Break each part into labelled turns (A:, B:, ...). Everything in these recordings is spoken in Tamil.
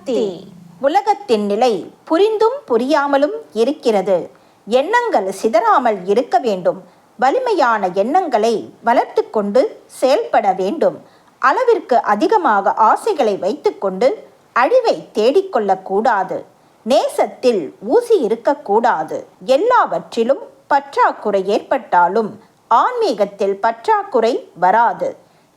A: சக்தி. உலகத்தின் நிலை புரிந்தும் புரியாமலும் இருக்கிறது. எண்ணங்கள் சிதறாமல் இருக்க வேண்டும். வலிமையான எண்ணங்களை வளர்த்து கொண்டு செயல்பட வேண்டும். அளவிற்கு அதிகமாக ஆசைகளை வைத்துக்கொண்டு அழிவை தேடிக்கொள்ளக்கூடாது. நேசத்தில் ஊசி இருக்கக்கூடாது. எல்லாவற்றிலும் பற்றாக்குறை ஏற்பட்டாலும் ஆன்மீகத்தில் பற்றாக்குறை வராது.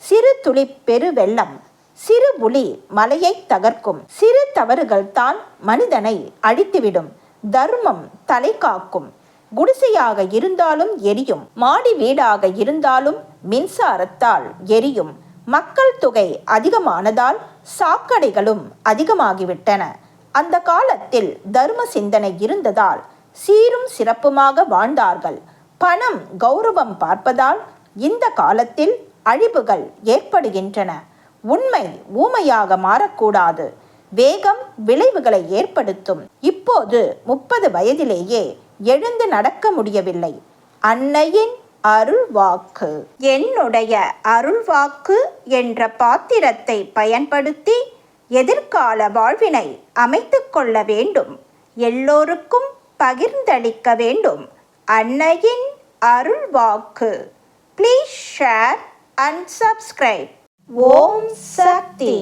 A: சிறு துளி பெருவெள்ளம், சிறு புலி மலையை தகர்க்கும். சிறு தவறுகள் தான் மனிதனை அழித்துவிடும். தர்மம் தலை காக்கும். குடிசையாக இருந்தாலும் எரியும், மாடி வீடாக இருந்தாலும் மின்சாரத்தால் எரியும். மக்கள் தொகை அதிகமானதால் சாக்கடைகளும் அதிகமாகிவிட்டன. அந்த காலத்தில் தர்ம சிந்தனை இருந்ததால் சீரும் சிறப்புமாக வாழ்ந்தார்கள். பணம் கௌரவம் பார்ப்பதால் இந்த காலத்தில் அழிவுகள் ஏற்படுகின்றன. உண்மை ஊமையாக மாறக்கூடாது. வேகம் விளைவுகளை ஏற்படுத்தும். இப்போது 30 வயதிலேயே எழுந்து நடக்க முடியவில்லை. அன்னையின் அருள்வாக்கு. என்னுடைய அருள்வாக்கு என்ற பாத்திரத்தை பயன்படுத்தி எதிர்கால வாழ்வினை அமைத்து கொள்ள வேண்டும். எல்லோருக்கும் பகிர்ந்தளிக்க வேண்டும். அன்னையின் அருள்வாக்கு. Please share and subscribe. ஓம் சக்தி.